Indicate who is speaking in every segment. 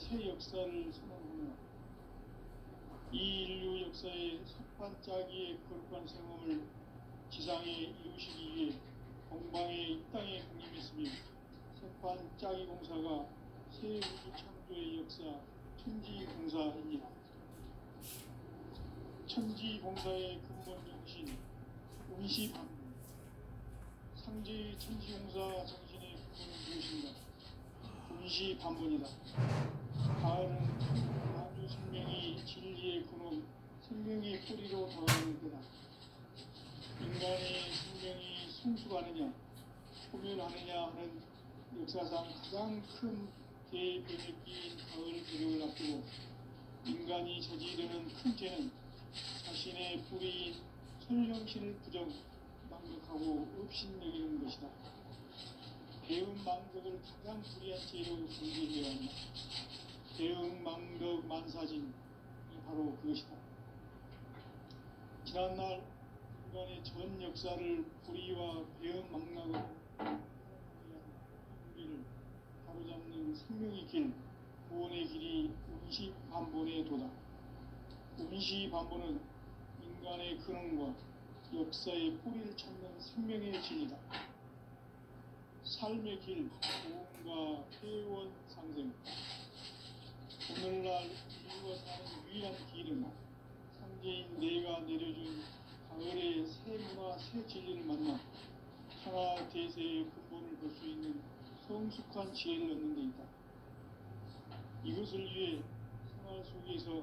Speaker 1: 새 역사를 선언하며 이 인류 역사의 첫 반짝이의 거룩한 생업을 지상에 이루시기 위해 공방에 이 땅에 강림했으며 새반짝이 공사가 새 우주 창조의 역사 천지공사입니다. 천지공사의 근본 정신 운시반본. 상제의 천지공사 정신의 근본은 무엇인가? 운시반본이다. 가을은 아주 생명이 진리의 근원, 생명의 뿌리로 다가가는 때다. 인간의 생명이 성숙하느냐, 소멸하느냐 하는 역사상 가장 큰 대변혁기인 가을 개벽을 앞두고 인간이 저지르는 큰 죄는 자신의 뿌리인 설령신을 부정, 망극하고 업신여기는 것이다. 대응망덕을 가장 불의한 죄로 정죄해야 한다. 대응망덕 만사진이 바로 그것이다. 지난날 인간의 전 역사를 불의와 배은망락으로 우리를 바로잡는 생명의 길, 구원의 길이 운시반본의 도다. 운시반본은 인간의 근원과 역사의 뿌리를 찾는 생명의 진이다. 삶의 길, 고음과 회원 상생. 오늘날 인류가 사는 유일한 길은 상제인 내가 내려준 가을의 새 문화, 새 진리를 만나 하나 대세의 근본을 볼 수 있는 성숙한 지혜를 얻는 데 있다. 이것을 위해 생활 속에서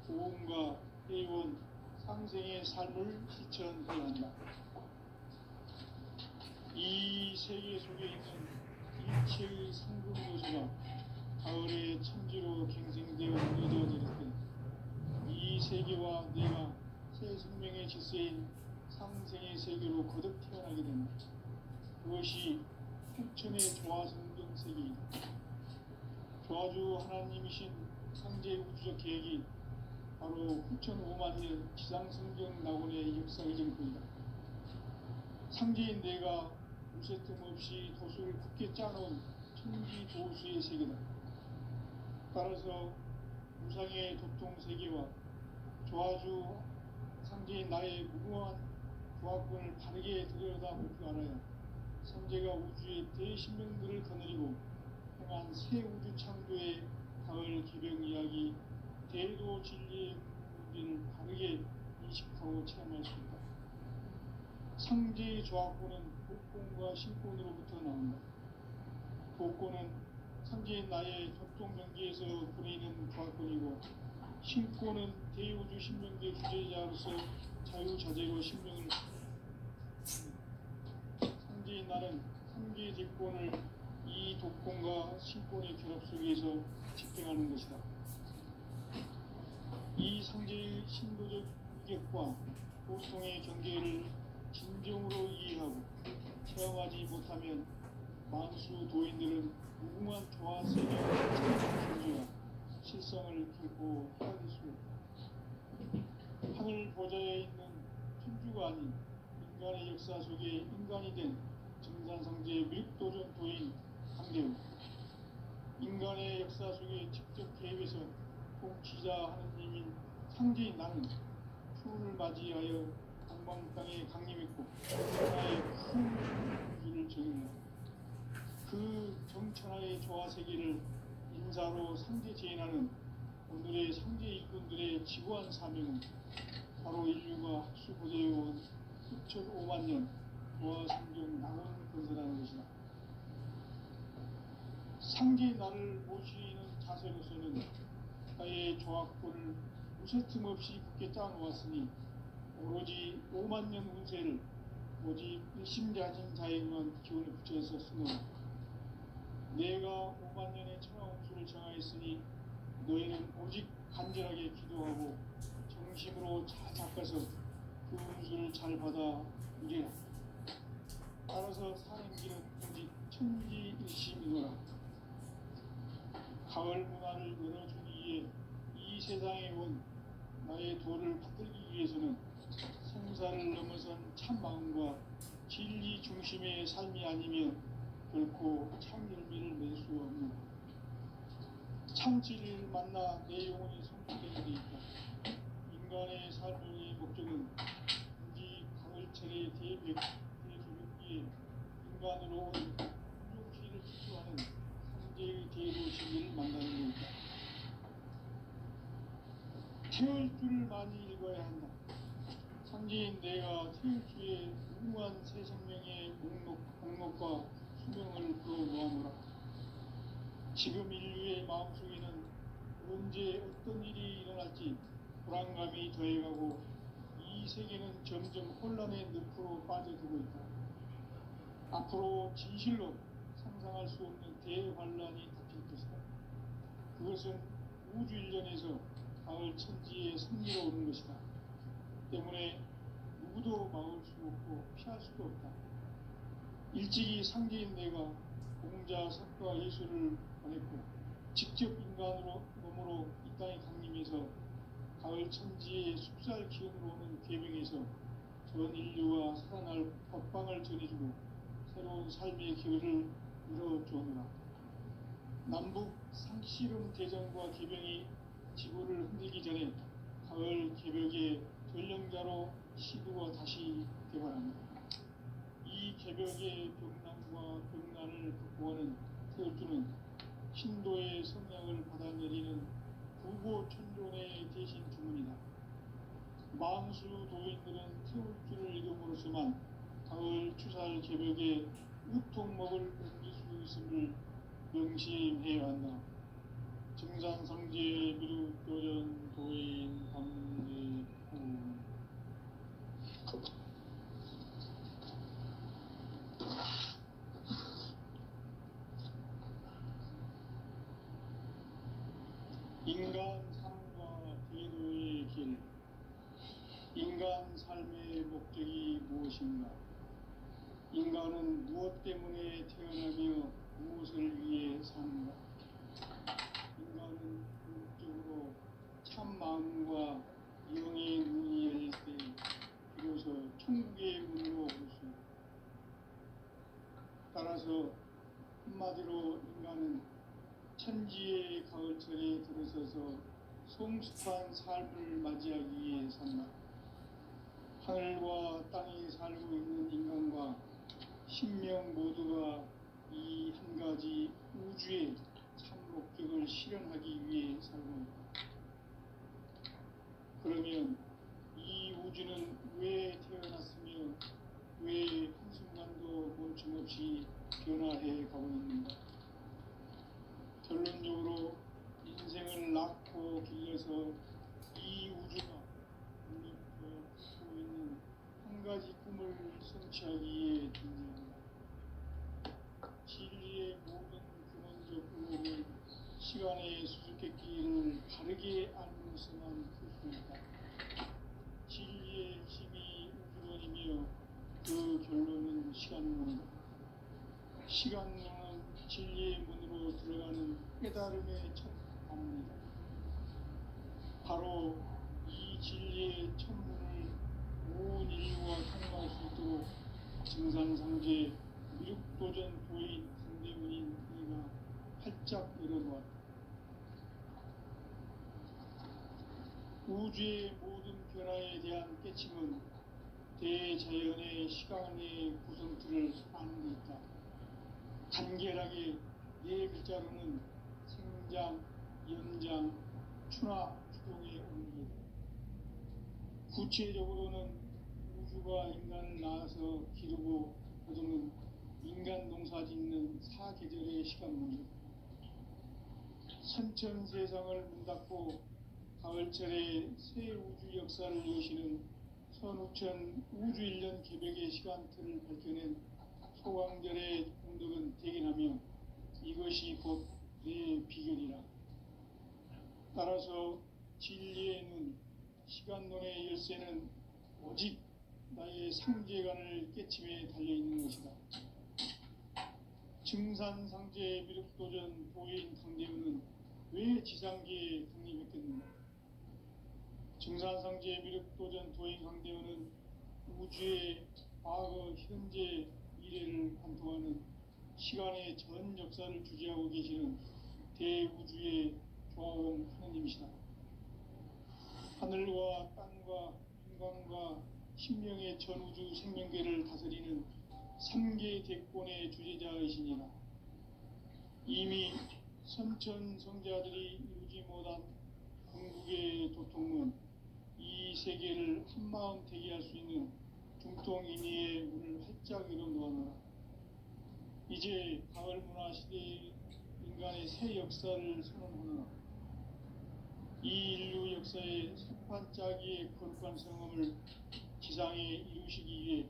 Speaker 1: 고음과 회원 상생의 삶을 실천해야 한다. 이 세계 속에 있는 일체의 상급 요소가 가을의 천지로 갱생되어 이루어질 때 이 세계와 내가 새 생명의 질서인 상생의 세계로 거듭 태어나게 된다. 그것이 후천의 조화성경 세계이다. 조화주 하나님이신 상제 우주적 계획이 바로 후천 5만년 지상성경 낙원의 역사의 정토이다. 상제인 내가 무쇠 틈 없이 도수를 굳게 짜놓은 천지 도수의 세계다. 따라서 무상의 도통 세계와 조화주 상제인 나의 무궁한 조화권을 바르게 들여다볼 줄 알아야 상제가 우주의 대신명들을 거느리고 행한 새 우주 창조의 가을 기병 이야기 대도 진리의 문제를 바르게 인식하고 체험할 수 있다. 상제의 조화권은 복권과 신권으로부터 나온다. 복권은 상제인 나의 협동 경계에서 보내는 조화권이고, 신권은 대우주 신명계 주제자로서 자유자재로 신명을 상제인 나는 상계 대권을 이 독권과 신권의 결합 속에서 집행하는 것이다. 이 상제의 신도적 위격과 보통의 경계를 진정으로 이해하고 체험하지 못하면 만수 도인들은 무궁한 조화세계의 존재와 실성을 결코 헤아릴 수 없다. 하늘 보좌에 있는 천주가 아닌 인간의 역사 속에 인간이 된 정산상제의 밀도전 도인 강대우, 인간의 역사 속에 직접 개입해서 통치자 하느님인 상제인 나는 푸른을 맞이하여 동방 땅에 강림했고 하나의 큰 우주를 정의했다. 그 정천하의 조화 세계를 인사로 상제 제인하는 오늘의 상제 일꾼들의 지구한 사명은 바로 인류가 학수고대해온 수천 5만 년 조화 성경 낙원 건설하는 것이다. 상제 나를 모시는 자세로서는 나의 조화권을 무쇠틈 없이 굳게 짜놓았으니 오로지 5만 년 운세를 오직 일심자진 자에게만 기운을 붙여서 쓰노라. 내가 5만 년의 천하홍수를 정하였으니 너희는 오직 간절하게 기도하고 정심으로 잘 닦아서 그 운수를 잘 받아 누리라. 따라서 사는 길은 오직 천지일심이노라. 가을 문화를 열어주기 위해 이 세상에 온 나의 도를 받들기 위해서는 생사를 넘어선 참 마음과 진리 중심의 삶이 아니면 결코 참 열매를 낼 수 없는 창치를 만나 내 영혼이 성취되는 데 있다. 인간의 삶의 목적은 단지 가을철의 대조력기에 인간으로 온 운용시를 추구하는 상제의 대로 진리를 만나는 데 있다. 태울 줄을 많이 읽어야 한다. 상제인 내가 태울 주의 무궁한 새 생명의 목록과 수명을 풀어놓아노라. 지금 인류의 마음속에는 언제 어떤 일이 일어날지 불안감이 더해가고 이 세계는 점점 혼란의 늪으로 빠져들고 있다. 앞으로 진실로 상상할 수 없는 대환란이 닥칠 것이다. 그것은 우주 일련에서 가을 천지의 승리로 오는 것이다. 때문에 누구도 막을 수 없고 피할 수도 없다. 일찍이 상제인 내가 공자, 석가, 예수를 보냈고 직접 인간으로 몸으로 이 땅에 강림해서 가을 천지의 숲살 기운으로 오는 계명에서 전 인류와 살아날 법방을 전해주고 새로운 삶의 기회를 이뤄주오노라. 남북 상씨름 대전과 개병이 지구를 흔들기 전에 가을 개벽의 전령자로 시부가 다시 개발합니다. 이 개벽의 벽난과 벽난을 극복하는 태울주는 신도의 성향을 받아내리는 구고천존의 대신 주문이다. 망수 도인들은 태울주를 읽음으로써만 가을 추살 개벽의 우통목을 옮길 수 있음을 명심해야 한다. 증산상제 미륵교전 도인 강제후 인간 삶과 제도의 길. 인간 삶의 목적이 무엇인가? 인간은 무엇 때문에 태어나며 무엇을 위해 사는가? 인간은 궁극적으로 참 마음과 영의 문이 열릴 때 비로소 천국의 문으로 올 수 있다. 따라서 한마디로 인간은 천지의 가을철에 들어서서 성숙한 삶을 맞이하기 위해 산다. 하늘과 땅에 살고 있는 인간과 신명 모두가 이 한 가지 우주의 참 목적을 실현하기 위해 살고 있다. 그러면 이 우주는 왜 태어났으며 왜 한순간도 멈춤없이 변화해 가고 있는가? 결론적으로 인생을 낳고 길러서 이 우주가 꿈고 있는 한 가지 꿈을 성취하기 위해 존재한다. 진리의 모든 근원적 의혹은 시간의 수수께끼를 바르게 알면서만 풀 수 있다. 진리의 힘이 우주론이며 그 결론은 시간론이다. 시간론은 진리의 문으로 들어가는 깨달음의 첫 방문이다. 바로 이 진리의 첫 문을 온 인류가 통과할 수 있도록 증산상제 미륵도전 도인 강대문인 그가 활짝 열어놓았다. 우주의 모든 변화에 대한 깨침은 대자연의 시간의 구성틀을 아는 데 있다. 간결하게 네 글자로는 생장, 연장, 추나 추동의 원리이다. 구체적으로는 우주가 인간을 낳아서 기르고 거두는 인간 농사 짓는 사계절의 시간문이다. 선천 세상을 문 닫고 가을철에 새 우주 역사를 여시는 선우천 우주일년 개벽의 시간틀을 밝혀낸 소강절의 공덕은 대견하며 이것이 곧 내 비결이라. 따라서 진리의 눈, 시간론의 열쇠는 오직 나의 상제관을 깨침에 달려있는 것이다. 증산상제 미륵도전 도인 강대우는 왜 지상계에 독립했겠는가? 증산상제 미륵도전 도인 강대우는 우주의 과거, 현재, 미래를 관통하는 시간의 전 역사를 주재하고 계시는 대우주의 조화원 하느님이시다. 하늘과 땅과 인간과 신명의 전우주 생명계를 다스리는 3계 대권의 주제자이시니라. 이미 선천성자들이 이루지 못한 궁극의 도통은 이 세계를 한마음 되게 할 수 있는 중통인의의 문을 활짝 열어놓아노라. 이제 가을 문화 시대의 인간의 새 역사를 선언하노라. 이 인류 역사의 sep판짜기의 거룩한 성험을 지상에 이루시기 위해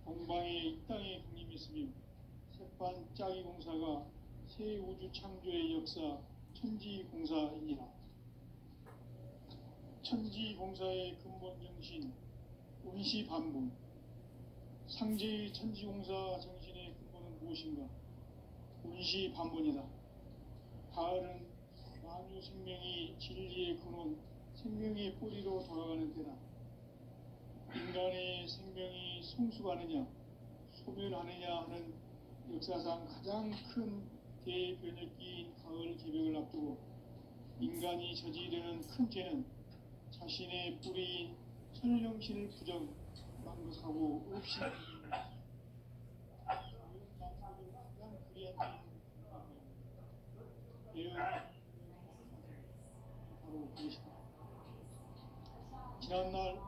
Speaker 1: 동방의 이 땅에 강림했으며 sep판짜기 공사가 새 우주 창조의 역사 천지공사이니라. 천지공사의 근본 정신 운시반분. 상제의 천지공사 정신의 근본은 무엇인가? 운시반분이다. 가을은 만유 생명이 진리의 근원, 생명의 뿌리로 돌아가는 때다. 인간의 생명이 성숙하느냐, 소멸하느냐 하는 역사상 가장 큰 대변혁기인 가을 개벽을 앞두고 인간이 저지르는 큰 죄는 자신의 뿌리인 천령신을 부정망각하고 없이 가장 불의한 죄인 바로 그것이다. 지난날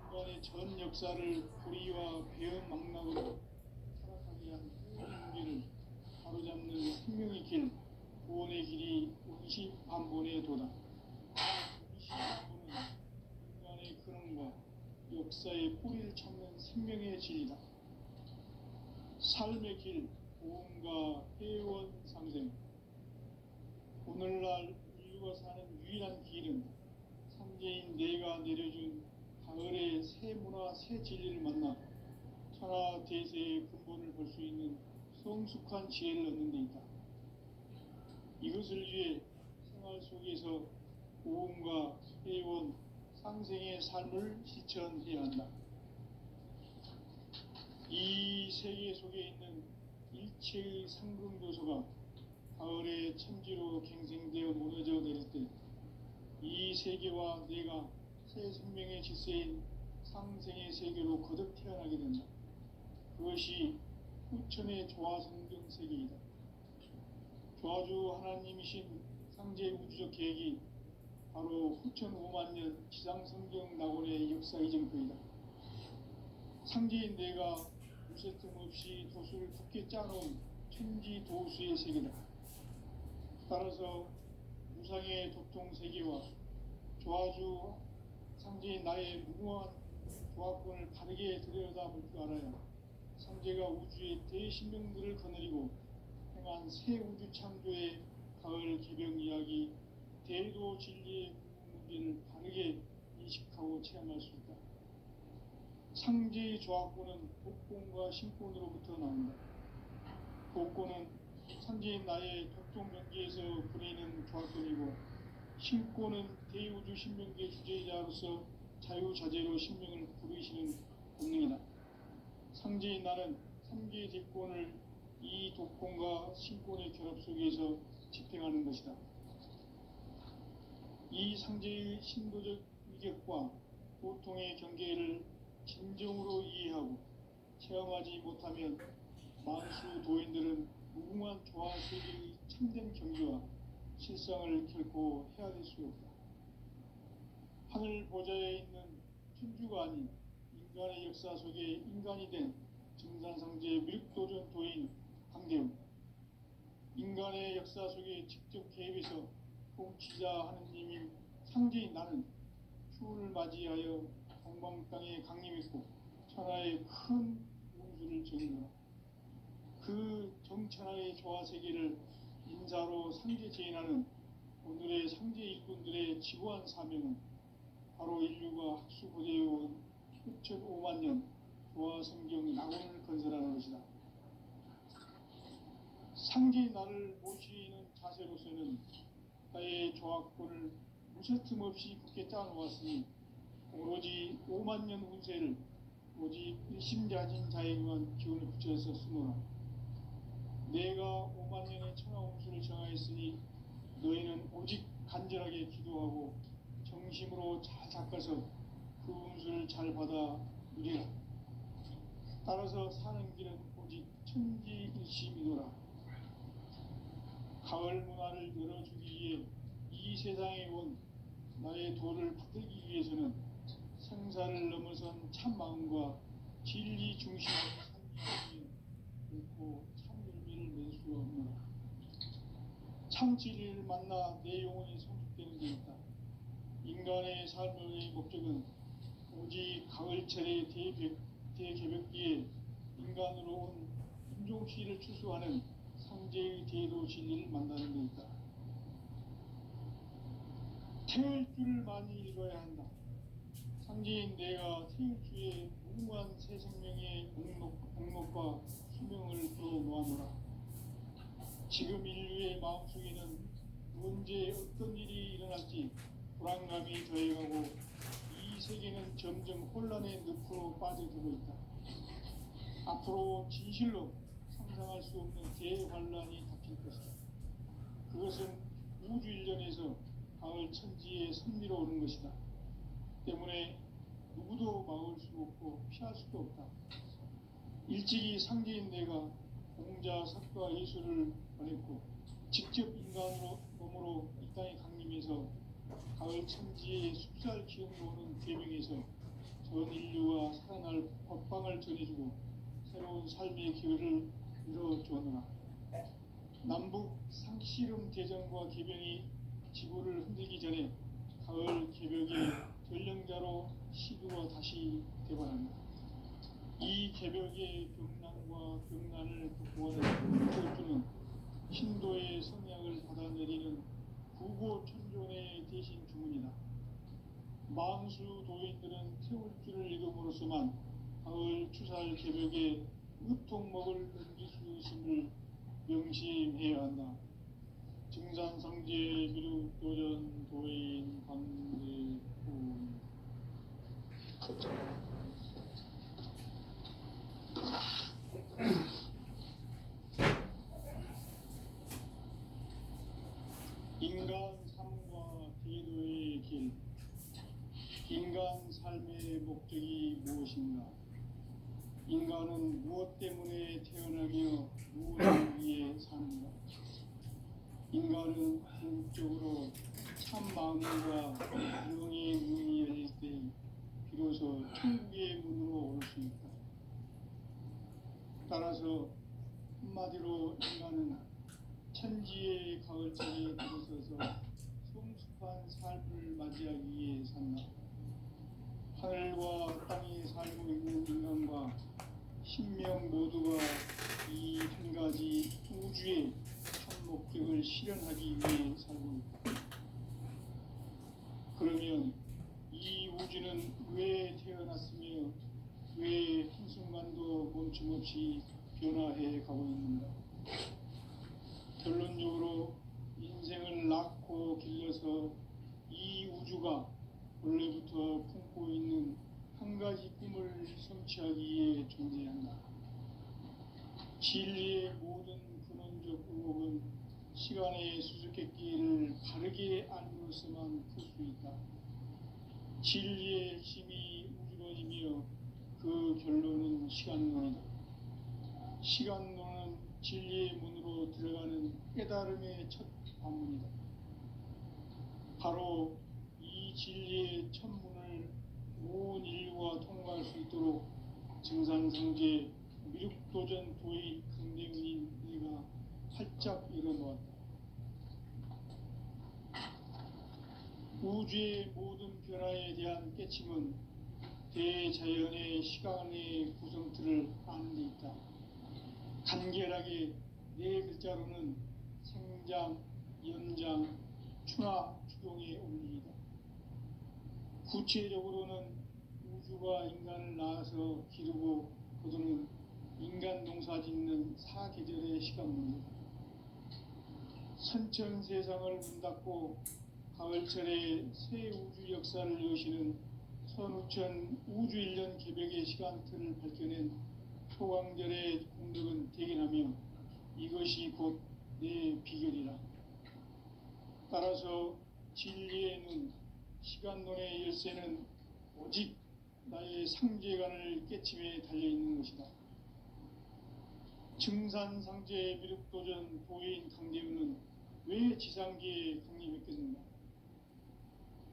Speaker 1: 인간의 전 역사를 불의와 배은망락으로 타락하게 한 모든 문제를 바로잡는 생명의 길, 구원의 길이 운시반본의 도다. 운시반본은 인간의 근원과 역사의 뿌리를 찾는 생명의 진리다. 삶의 길, 보험과 회원 상생. 오늘날 인류가 사는 유일한 길은 삼재인 내가 내려준 가을의 새 문화, 새 진리를 만나 천하 대세의 근본을 볼 수 있는 성숙한 지혜를 얻는 데 있다. 이것을 위해 생활 속에서 보험과 회원, 상생의 삶을 실천해야 한다. 이 세계 속에 있는 일체의 상승조소가 가을의 천지로 갱생되어 무너져 내릴 때 이 세계와 내가 새 생명의 질서인 상생의 세계로 거듭 태어나게 된다. 그것이 후천의 조화성경 세계이다. 조화주 하나님이신 상제 우주적 계획이 바로 후천 5만 년 지상성경 낙원의 역사 이정표이다. 상제인 내가 무쇠틈 없이 도수를 굳게 짜놓은 천지 도수의 세계다. 따라서 무상의 도통 세계와 조화주 상제인 나의 무궁한 조화권을 바르게 들여다볼 줄 알아야 상제가 우주의 대신명들을 거느리고 행한 새 우주 창조의 가을 개벽 이야기, 대도 진리의 문제를 바르게 인식하고 체험할 수 있다. 상제의 조화권은 복권과 신권으로부터 나온다. 복권은 상제인 나의 독종 경계에서 부리는 조화권이고, 신권은 대우주 신명계 주제자로서 자유자재로 신명을 부르시는 본능이다. 상제인 나는 3개 대권을 이 독권과 신권의 결합 속에서 집행하는 것이다. 이 상제의 신도적 위격과 보통의 경계를 진정으로 이해하고 체험하지 못하면 만수 도인들은 무궁한 조화 세계의 참된 경지와 실상을 결코 헤아릴 수 없다. 하늘 보좌에 있는 천주가 아닌 인간의 역사 속에 인간이 된 증산상제 밀도전 도인 강대우. 인간의 역사 속에 직접 개입해서 통치자 하느님인 상제인 나는 추운을 맞이하여 동방 땅에 강림했고 천하의 큰 운수를 정의하라. 그 정천하의 조화 세계를 인사로 상제 제인하는 오늘의 상제 일꾼들의 지구한 사명은 바로 인류가 학수고대해온 후천 5만 년 조화 성경 낙원을 건설하는 것이다. 상제의 나를 모시는 자세로서는 나의 조화권을 무쇠틈 없이 굳게 짜놓았으니 오로지 5만 년 운세를 오직 일심자진 자에게만 기운을 붙여서 쓰노라. 내가 5만 년의 천하 운수를 정하였으니 너희는 오직 간절하게 기도하고 정심으로 잘 닦아서 그 운수를 잘 받아 누리라. 따라서 사는 길은 오직 천지일심이노라. 가을 문화를 열어주기 위해 이 세상에 온 나의 도를 받들기 위해서는 생사를 넘어선 참 마음과 진리 중심의 삶이 결코 참 열매를 맺을 수 없노라. 참 진리를 만나 내 영혼이 성숙되는 데 있다. 인간의 삶의 목적은 오직 가을철의 대개벽기에 인간으로 온 인종시를 추수하는 상제의 대도 진리를 만나는 데 있다. 태울 줄을 많이 읽어야 한다. 상제인 내가 태울 주의 무궁한 새 생명의 목록과 수명을 풀어놓아노라. 지금 인류의 마음속에는 언제 어떤 일이 일어날지 불안감이 더해가고 이 세계는 점점 혼란의 늪으로 빠져들고 있다. 앞으로 진실로 상상할 수 없는 대환란이 닥칠 것이다. 그것은 우주 일련에서 가을 천지에 선미로 오는 것이다. 때문에 누구도 막을 수 없고 피할 수도 없다. 일찍이 상제인 내가 공자, 석가, 예수를 보냈고 직접 인간으로 몸으로 이 땅에 강림해서 가을 천지의 숲살 기운이 오는 계명에서 전 인류와 살아날 법방을 전해주고 새로운 삶의 기회를 이뤄주었노라. 남북 상씨름 대전과 개병이 지구를 흔들기 전에 가을 개벽의 전령자로 시두가 다시 되관합니다. 이 개벽의 병난과 병난을 극복하는 태울주는 신도의 성향을 받아내리는 구고천존의 대신 주문이다. 만수 도인들은 태울주를 읽음으로써만 가을 추살 개벽에 의통목을 넘길 수 있음을 명심해야 한다. 증산상제 미륵도전 도인 광대훈. 인간 삶과 대도의 길. 인간 삶의 목적이 무엇인가? 인간은 무엇 때문에 태어나며 무엇을 위해 사는가? 인간은 궁극적으로 참 마음과 영의 문이 열릴 때 비로소 천국의 문으로 올 수 있다. 따라서 한마디로 인간은 천지의 가을철에 들어서서 성숙한 삶을 맞이하기 위해 산다. 하늘과 땅에 살고 있는 인간과 신명 모두가 이 한 가지 우주의 참 목적을 실현하기 위해 살고 있다. 그러면 이 우주는 왜 태어났으며 왜 한순간도 멈춤없이 변화해 가고 있는가? 결론적으로 인생을 낳고 길러서 이 우주가 원래부터 품고 있는 한 가지 꿈을 성취하기 위해 존재한다. 진리의 모든 근원적 의혹은 시간의 수수께끼를 바르게 알므로서만 풀 수 있다. 진리의 핵심이 우주론이며 그 결론은 시간론이다. 시간론은 진리의 문으로 들어가는 깨달음의 첫 관문이다. 바로 이 진리의 첫 문을 온 인류가 통과할 수 있도록 증산상제 미륵도전 도의 강대문인 내가 활짝 열어놓았다. 우주의 모든 변화에 대한 깨침은 대자연의 시간의 구성틀을 아는 데 있다. 간결하게 네 글자로는 생장, 연장, 추나 추동의 원리이다. 구체적으로는 우주가 인간을 낳아서 기르고 거두는 인간 농사 짓는 사계절의 시간문이다. 선천 세상을 문 닫고 가을철에 새 우주 역사를 여시는 선우천 우주일년 개벽의 시간틀을 밝혀낸 초강절의 공덕은 대견하며 이것이 곧 내 비결이라. 따라서 진리의 눈, 시간론의 열쇠는 오직 나의 상제관을 깨침에 달려있는 것이다. 증산상제 미륵도전 도인 강대우는 왜 지상계에 강림했겠는가?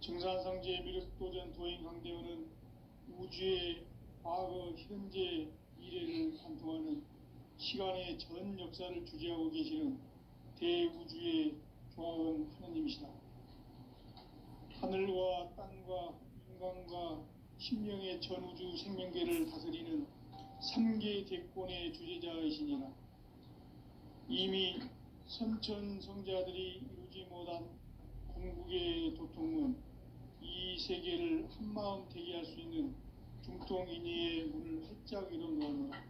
Speaker 1: 증산상제 미륵도전 도인 강대우는 우주의 과거, 현재, 미래를 관통하는 시간의 전 역사를 주재하고 계시는 대우주의 조화원 하느님이시다. 하늘과 땅과 인간과 신명의 전우주 생명계를 다스리는 3계 대권의 주재자이시니라. 이미 선천성자들이 이루지 못한 궁극의 도통은 이 세계를 한마음 되게 할 수 있는 중통인의의 문을 활짝 열어놓았노라.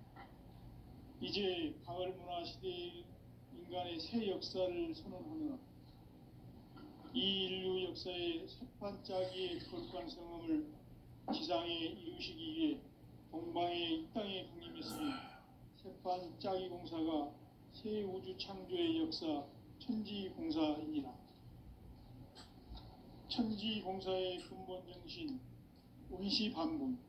Speaker 1: 이제 가을 문화 시대의 인간의 새 역사를 선언하노라. 이 인류 역사의 새판짜기의 거룩한 성음을 지상에 이루시기 위해 동방의 이 땅에 강림했으니 새판짜기 공사가 새 우주 창조의 역사 천지공사이니라. 천지공사의 근본 정신 원시반본.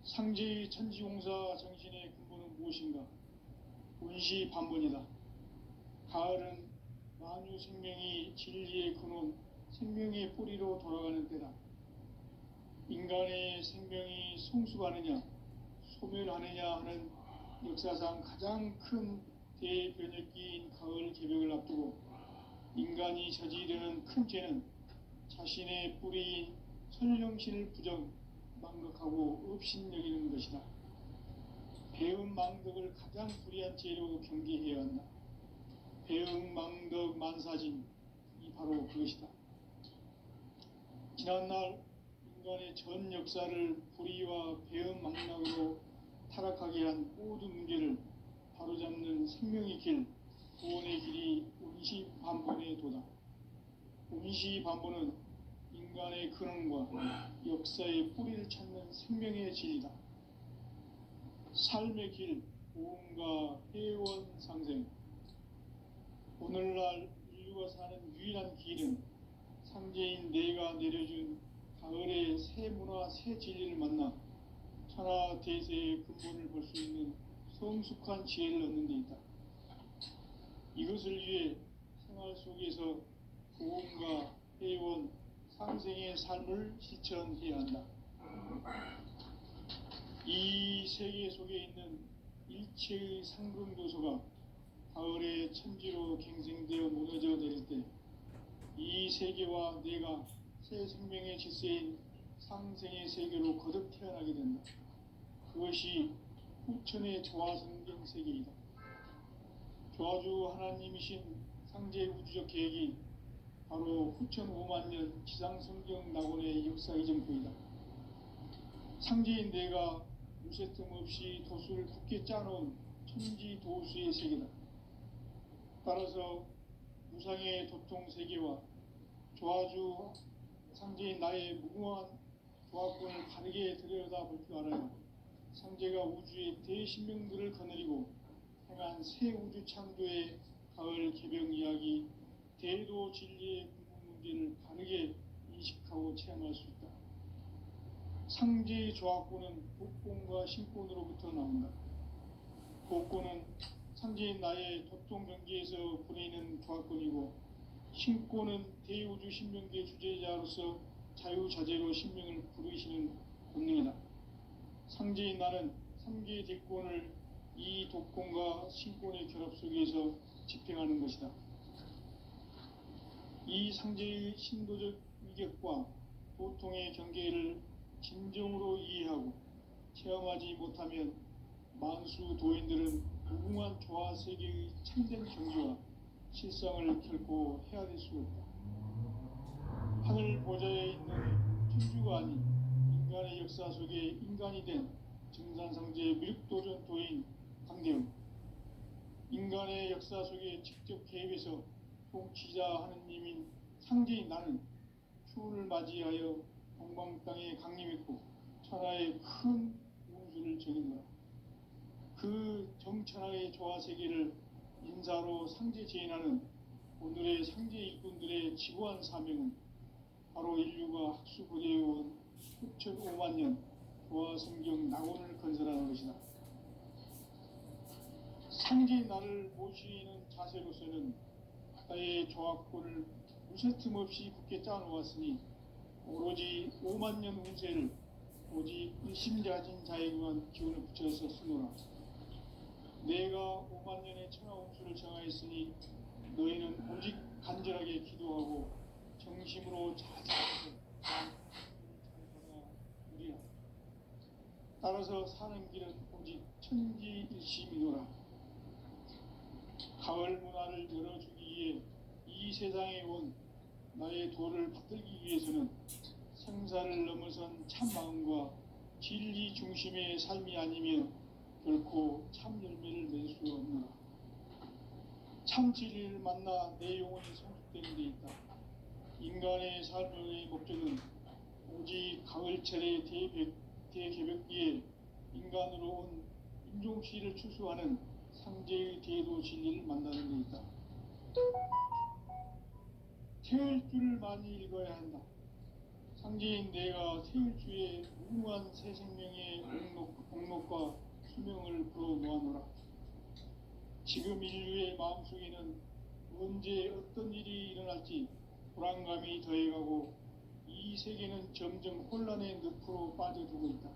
Speaker 1: 상제의 천지공사 정신의 근본은 무엇인가? 원시반본이다. 가을은 만유 생명이 진리의 근원, 생명의 뿌리로 돌아가는 때다. 인간의 생명이 성숙하느냐, 소멸하느냐 하는 역사상 가장 큰 대변혁기인 가을 개벽을 앞두고 인간이 저지르는 큰 죄는 자신의 뿌리인 설령신을 부정, 망각하고 업신여기는 것이다. 배은 망덕을 가장 불의한 죄로 경계해야 한다. 배은 망덕 만사진이 바로 그것이다. 지난날 인간의 전 역사를 불의와 배은 망락으로 타락하게 한 모든 문제를 바로잡는 생명의 길, 구원의 길이 원시반본의 도다. 원시반본은 인간의 근원과 역사의 뿌리를 찾는 생명의 진리다. 삶의 길, 보험과 회원 상생. 오늘날 인류가 사는 유일한 길은 상제인 내가 내려준 가을의 새 문화, 새 진리를 만나 천하 대세의 근본을 볼 수 있는 성숙한 지혜를 얻는 데 있다. 이것을 위해 생활 속에서 보험과 회원, 상생의 삶을 실천해야 한다. 이 세계 속에 있는 일체의 상금도서가 가을의 천지로 갱생되어 무너져 내릴 때 이 세계와 내가 새 생명의 질서인 상생의 세계로 거듭 태어나게 된다. 그것이 후천의 조화성경 세계이다. 조화주 하나님이신 상제 우주적 계획이 바로 후천 5만 년 지상성경 낙원의 역사 이전부이다. 상제인 내가 무쇠틈 없이 도수를 굳게 짜놓은 천지 도수의 세계다. 따라서 무상의 도통 세계와 조화주 상제인 나의 무궁한 조화권을 바르게 들여다볼 줄 알아야 상제가 우주의 대신명들을 거느리고 행한 새 우주 창조의 가을 개벽 이야기, 대도 진리의 궁극 문제를 바르게 인식하고 체험할 수 있다. 상제의 조화권은 복권과 신권으로부터 나온다. 복권은 상제인 나의 도통 경계에서 보내는 조화권이고, 신권은 대우주 신명계 주제자로서 자유자재로 신명을 부르시는 본능이다. 상제인 나는 3개 대권을 이 독권과 신권의 결합 속에서 집행하는 것이다. 이 상제의 신도적 위격과 도통의 경계를 진정으로 이해하고 체험하지 못하면 만수 도인들은 무궁한 조화 세계의 참된 경지와 실상을 결코 헤아릴 수 없다. 하늘 보좌에 있는 천주가 아닌 인간의 역사 속에 인간이 된 증산상제 미륵도전 도인 강대우. 인간의 역사 속에 직접 개입해서 통치자 하느님인 상제인 나는 추운을 맞이하여 동방 땅에 강림했고 천하의 큰 운수를 적인노라. 그 정천하의 조화 세계를 인사로 상제 제인하는 오늘의 상제 일꾼들의 지구한 사명은 바로 인류가 학수고대해온 수천 5만 년 도화성경 낙원을 건설하는 것이다. 상제 나를 모시는 자세로서는 바다의 조합권을 무쇠틈 없이 굳게 짜놓았으니 오로지 5만 년 운세를 오직 일심자진 자에게만 기운을 붙여서 쓰노라. 내가 5만 년의 천하 운수를 정하였으니 너희는 오직 간절하게 기도하고 정심으로 자자해서 잘받아들이라. 따라서 사는 길은 오직 천지일심이노라. 가을 문화를 열어주기 위해 이 세상에 온 나의 도를 받들기 위해서는 생사를 넘어선 참 마음과 진리 중심의 삶이 아니면 결코 참 열매를 낼 수 없노라. 참 진리를 만나 내 영혼이 성숙되는 데 있다. 인간의 삶의 목적은 오직 가을철의 대개벽기에 인간으로 온 인종시를 추수하는 상제의 대도 진리를 만나는 데 있다. 태일주를 많이 읽어야 한다. 상제인 내가 태일주의 무궁한 새 생명의 목록과 수명을 불어놓아노라. 지금 인류의 마음속에는 언제 어떤 일이 일어날지 불안감이 더해가고 이 세계는 점점 혼란의 늪으로 빠져들고 있다.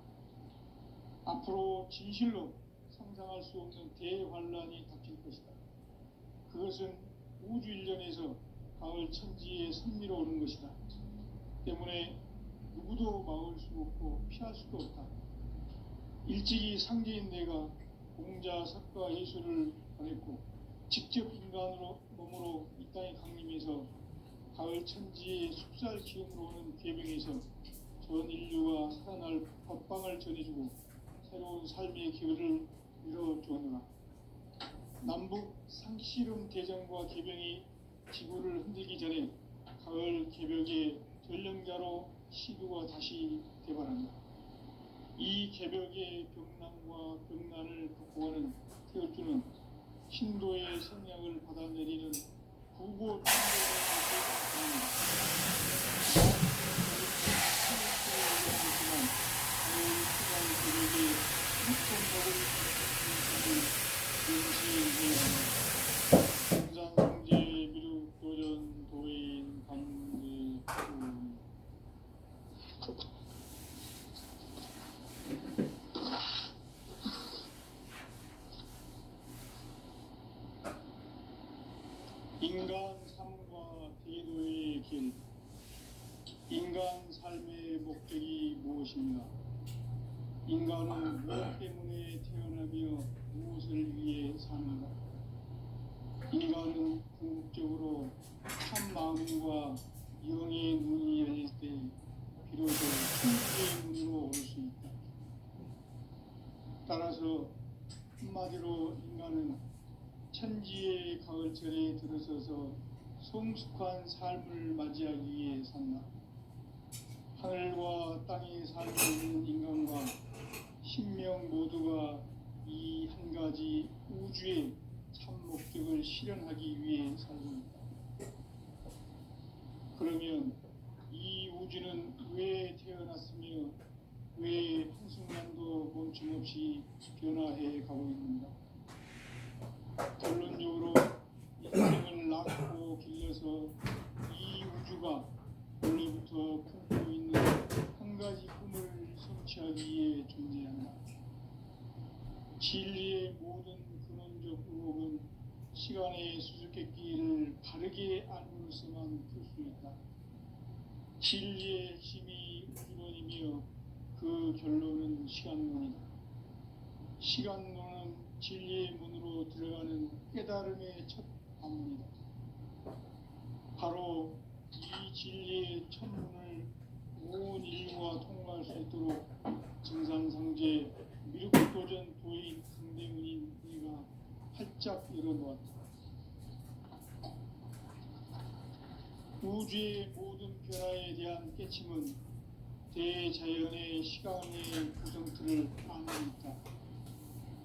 Speaker 1: 앞으로 진실로 상상할 수 없는 대환란이 닥칠 것이다. 그것은 우주 일련에서 가을 천지에 선미로우는 것이다. 때문에 누구도 막을 수 없고 피할 수도 없다. 일찍이 상제인 내가 공자, 석가, 예수를 보냈고 직접 인간으로 몸으로 이 땅에 강림해서 가을 천지의 숲살 기운으로 오는 괴병에서 전 인류가 살아날 법방을 전해주고 새로운 삶의 기회를 이뤄주었노라. 남북 상씨름 대전과 개병이 지구를 흔들기 전에 가을 개벽의 전령자로 시두가 다시 개발한다. 이 개벽의 병난과 병난을 극복하는 태울주는 신도의 생략을 받아내리는 부고 공산성제 미륵 도전 도인 강제 인간 삶과 대도의 길. 인간 삶의 목적이 무엇입니까? 인간은 무엇 때문에 태어나며 무엇을 위해 사는가? 인간은 궁극적으로 참 마음과 영의 눈이 열릴 때 비로소 천지의 문으로 오를 수 있다. 따라서 한마디로 인간은 천지의 가을철에 들어서서 성숙한 삶을 맞이하기 위해 산다. 하늘과 땅에 살고 있는 인간과 신명 모두가 이 한 가지 우주의 참 목적을 실현하기 위해 살고 있다. 그러면 이 우주는 왜 태어났으며 왜 한순간도 멈춤없이 변화해 가고 있는가? 결론적으로 인생을 낳고 길러서 이 우주가 원래부터 품고 있는 한 가지 꿈을 성취하기 위해 존재한다. 진리의 모든 근원적 의혹은 시간의 수수께끼를 바르게 알므로서만 풀 수 있다. 진리의 핵심이 우주론이며 그 결론은 시간론이다. 시간론은 진리의 문으로 들어가는 깨달음의 첫 관문이다. 바로 이 진리의 첫문을 온 인류가 통과할 수 있도록 증산상제 미륵도전 도인 강대문인 네가 활짝 열어놓았다. 우주의 모든 변화에 대한 깨침은 대자연의 시간의 구성틀을 안고 있다.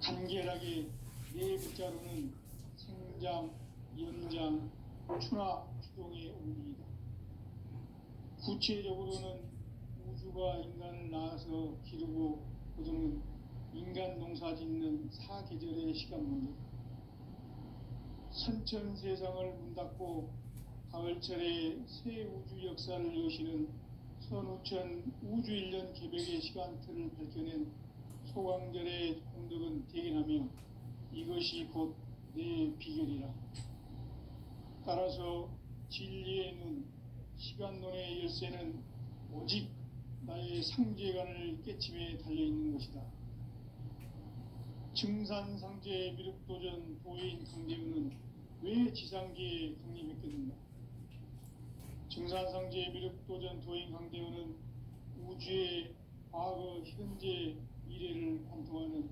Speaker 1: 간결하게 네 글자로는 생장, 연장, 추나 추동의 원리이다. 구체적으로는 우주가 인간을 낳아서 기르고 거두는 인간 농사 짓는 사계절의 시간 문제, 선천 세상을 문 닫고 가을철에 새 우주 역사를 여시는 선우천 우주일년 개벽의 시간틀을 밝혀낸 소강절의 공덕은 대견하며 이것이 곧 내 비결이라. 따라서 진리의 눈, 시간론의 열쇠는 오직 나의 상제관을 깨침에 달려있는 것이다. 증산상제 미륵도전 도인 강대우는 왜 지상계에 강림했겠는가? 증산상제 미륵도전 도인 강대우는 우주의 과거, 현재, 미래를 관통하는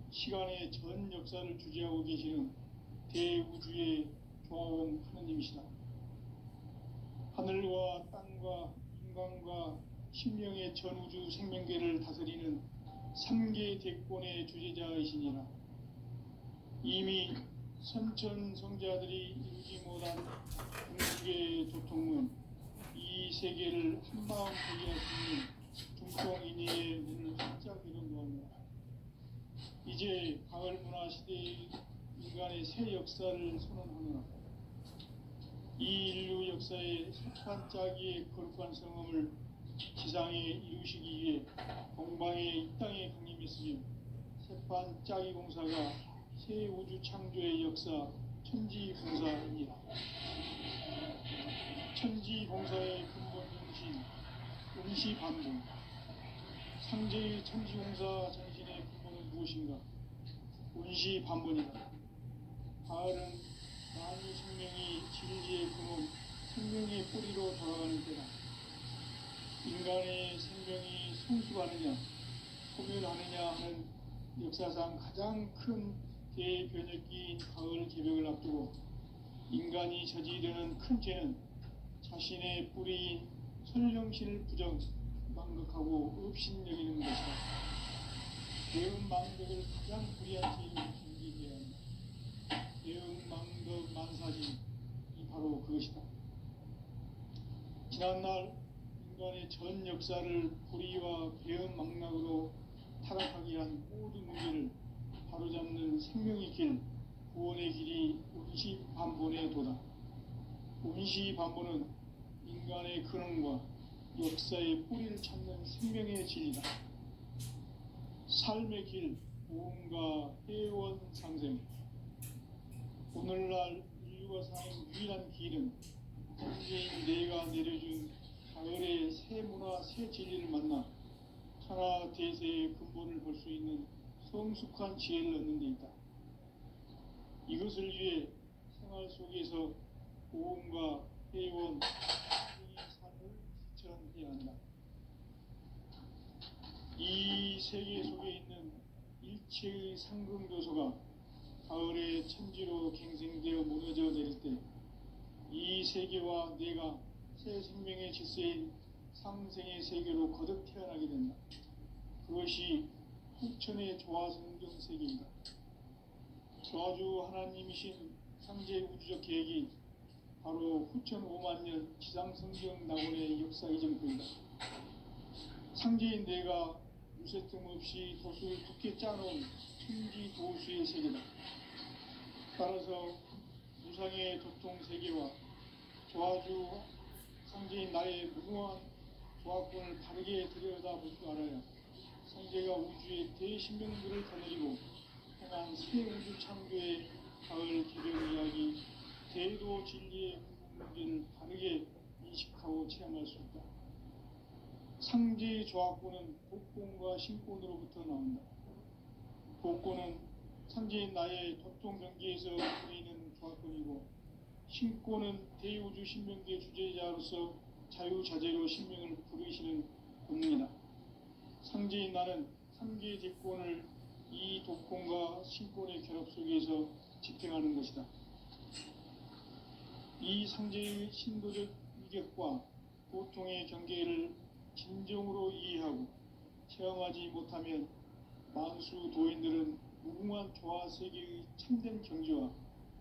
Speaker 1: 시간의 전 역사를 주재하고 계시는 대우주의 조화원 하느님이시다. 하늘과 땅과 인간과 신명의 전우주 생명계를 다스리는 3개 대권의 주제자이시니라. 이미 선천성자들이 이루지 못한 궁극의 도통은 이 세계를 한마음 포기할 수 있는 중통인의의 눈을 활짝 열어놓았노라. 이제 가을 문화 시대의 인간의 새 역사를 선언하노라. 이 인류 역사의 석판짜기의 거룩한 성음을 지상에 이루시기 위해 동방의 이 땅에 강림했으며 석판짜기 공사가 새 우주 창조의 역사 천지공사이니라. 천지공사의 근본 정신 응시반복. 상제의 천지공사 정신의 근본은 무엇인가? 운시반복이다. 가을은 만유 생명이 진리의 근원, 생명의 뿌리로 돌아가는 때다. 인간의 생명이 성숙하느냐, 소멸하느냐 하는 역사상 가장 큰 대변혁기인 가을 개벽을 앞두고 인간이 저지르는 큰 죄는 자신의 뿌리인 설령신을 부정, 망극하고 업신여기는 것이다. 대응망덕을 가장 불의한 죄인 경기해야 한다. 대응망덕 만사진이 바로 그것이다. 지난날 인간의 전 역사를 불의와 배은망락으로 타락하게 한 모든 문제를 바로잡는 생명의 길, 구원의 길이 운시반본의 도다. 운시반본은 인간의 근원과 역사의 뿌리를 찾는 생명의 진리다. 삶의 길, 보험과 회원 상생. 오늘날 인류가 사는 유일한 길은 현재인 내가 내려준 가을의 새 문화, 새 진리를 만나 천하 대세의 근본을 볼 수 있는 성숙한 지혜를 얻는 데 있다. 이것을 위해 생활 속에서 보험과 회원, 이 삶을 실천해야 한다. 이 세계 속에 있는 일체의 상금교소가 가을의 천지로 갱생되어 무너져 내릴 때 이 세계와 내가 새 생명의 질서인 상생의 세계로 거듭 태어나게 된다. 그것이 후천의 조화성경 세계이다. 조화주 하나님이신 상제 우주적 계획이 바로 후천 5만 년 지상성경 낙원의 역사 이정표이다. 상제인 내가 무쇠 틈 없이 도수를 굳게 짜놓은 천지 도수의 세계다. 따라서 무상의 도통 세계와 조화주 상제인 나의 무궁한 조화권을 바르게 들여다볼 줄 알아야 상제가 우주의 대신명들을 거느리고 행한 새 우주 창조의 가을 개벽 이야기, 대도 진리의 문제를 바르게 인식하고 체험할 수 있다. 상제의 조화권은 복권과 신권으로부터 나온다. 복권은 상제인 나의 도통 경계에서 보이는 조화권이고, 신권은 대우주 신명계 주제자로서 자유자재로 신명을 부르시는 본능이다. 상제인 나는 3개의 대권을 이 도권과 신권의 결합 속에서 집행하는 것이다. 이 상제의 신도적 위격과 고통의 경계를 진정으로 이해하고 체험하지 못하면 만수 도인들은 무궁한 조화 세계의 참된 경지와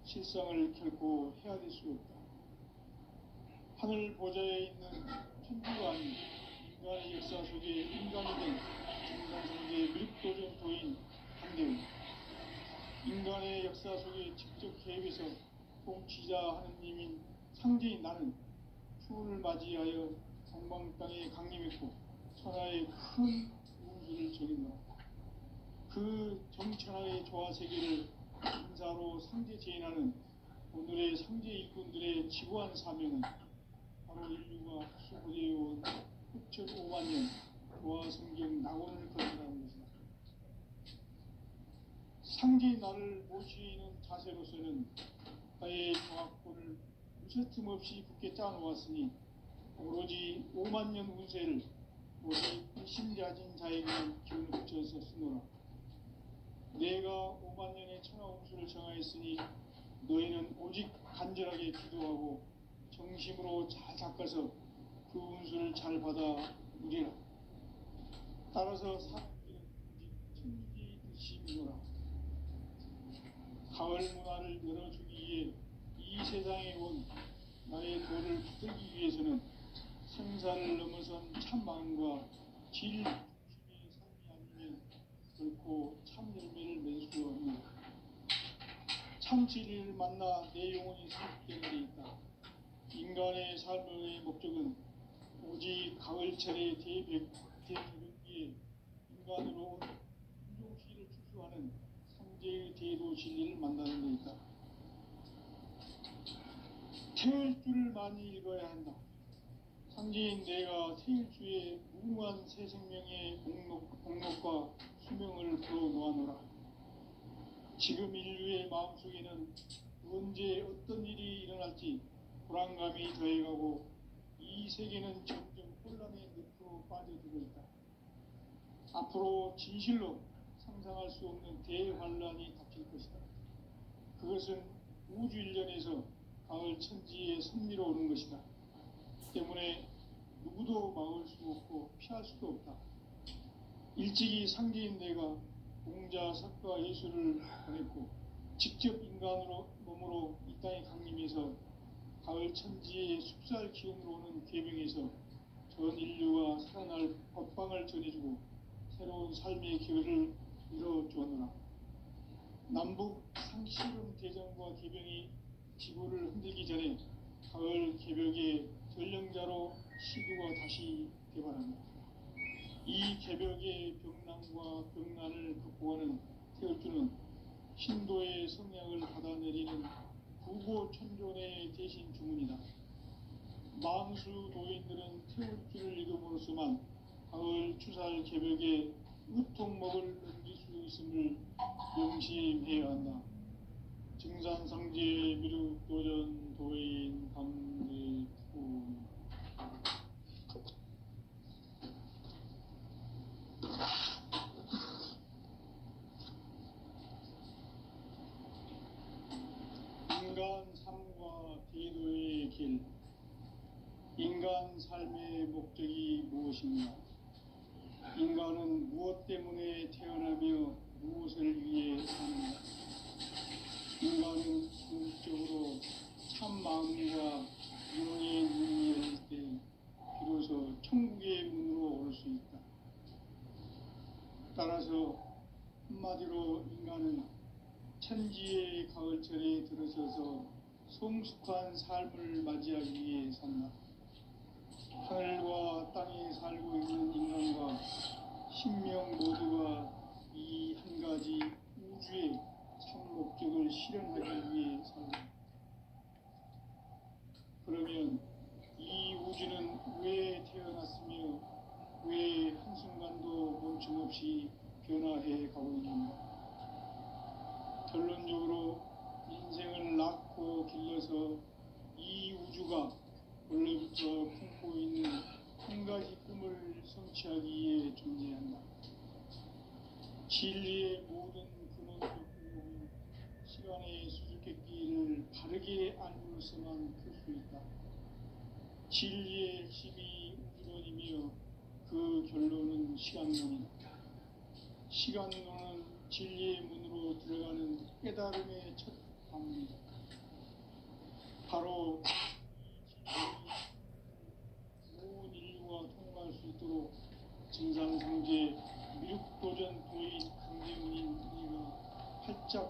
Speaker 1: 실상을 결코 헤아릴 수 없다. 하늘 보좌에 있는 천주가 아닌 인간의 역사 속에 인간이 된 중간성계의 미륵도전도인 한대훈, 인간의 역사 속에 직접 개입해서 통치자 하느님인 상제인 나는 추운을 맞이하여 동방 땅에 강림했고 천하의 큰 우주를 적인다. 그 정천하의 조화 세계를 인사로 상제 제인하는 오늘의 상제 일꾼들의 지구한 사명은 바로 인류가 수고되어온 6,500만 년 조화 성경 낙원을 건설하는 것이다. 상제의 나를 모시는 자세로서는 나의 정확권을 무쇠틈 없이 굳게 짜놓았으니 오로지 5만 년 운세를 오직 신자진 자에게만 기운을 붙여서 쓰노라. 내가 5만 년의 천하 운수를 정하였으니 너희는 오직 간절하게 기도하고 정심으로 잘 닦아서 그 운수를 잘 받아 누리라. 따라서 사람들은 오직 천지 뜻이 믿노라. 가을 문화를 열어주기 위해 이 세상에 온 나의 도를 붙들기 위해서는 생사를 넘어선 참 마음과 질 중심의 삶이 아니면 결코 참 열매를 맺을 수 없는 참 진리를 만나 내 영혼이 승복되는 데 있다. 인간의 삶의 목적은 오직 가을철의 대백기에 인간으로 온 인종시를 추수하는 상제의 대도 진리를 만나는 데 있다. 태을 줄을 많이 읽어야 한다. 상제인 내가 태일주의 무궁한 새 생명의 목록과 수명을 풀어놓아노라. 지금 인류의 마음속에는 언제 어떤 일이 일어날지 불안감이 더해가고 이 세계는 점점 혼란의 늪으로 빠져들고 있다. 앞으로 진실로 상상할 수 없는 대환란이 닥칠 것이다. 그것은 우주 일련에서 가을 천지의 섭리로 오는 것이다. 때문에 누구도 막을 수 없고 피할 수도 없다. 일찍이 상제인 내가 공자, 석가, 예수를 보냈고 직접 인간으로 몸으로 이 땅에 강림해서 가을 천지의 숲살 기운으로 오는 계명에서 전 인류가 살아날 법방을 전해주고 새로운 삶의 기회를 이뤄주었노라. 남북 상씨름 대전과 계병이 지구를 흔들기 전에 가을 개벽의 전령자로 시두가 다시 개발합니다. 이 개벽의 병난과 병난을 극복하는 태을주는 신도의 성약을 받아내리는 구고천존의 대신 주문이다. 망수 도인들은 태을주를 이름으로서만 가을 추살 개벽의 의통목을 넘길 수 있음을 명심해야 한다. 증산상제 미륵도전 도인 감대품. 인간 삶과 대도의 길. 인간 삶의 목적이 무엇인가? 인간은 무엇 때문에 태어나며 무엇을 위해 사는가? 인간은 궁극적으로 참 마음과 영의 눈이 열릴 때 비로소 천국의 문으로 올 수 있다. 따라서 한마디로 인간은 천지의 가을철에 들어서서 성숙한 삶을 맞이하기 위해 산다. 하늘과 땅에 살고 있는 인간과 신명 모두가 이 한 가지 우주의 참 목적을 실현하기 위해 산다. 그러면 이 우주는 왜 태어났으며 왜 한순간도 멈춤없이 변화해 가고 있는가? 결론적으로 인생을 낳고 길러서 이 우주가 원래부터 품고 있는 한 가지 꿈을 성취하기 위해 존재한다. 진리의 모든 근원적 궁극은 시간의 수수께끼를 바르게 알므로서만 풀 수 있다. 진리의 핵심이 우주론이며 그 결론은 시간론이다. 시간론은 진리의 문으로 들어가는 깨달음의 첫 방문이다. 바로 이 진리의 있도록 증상상제 미륵도전 도의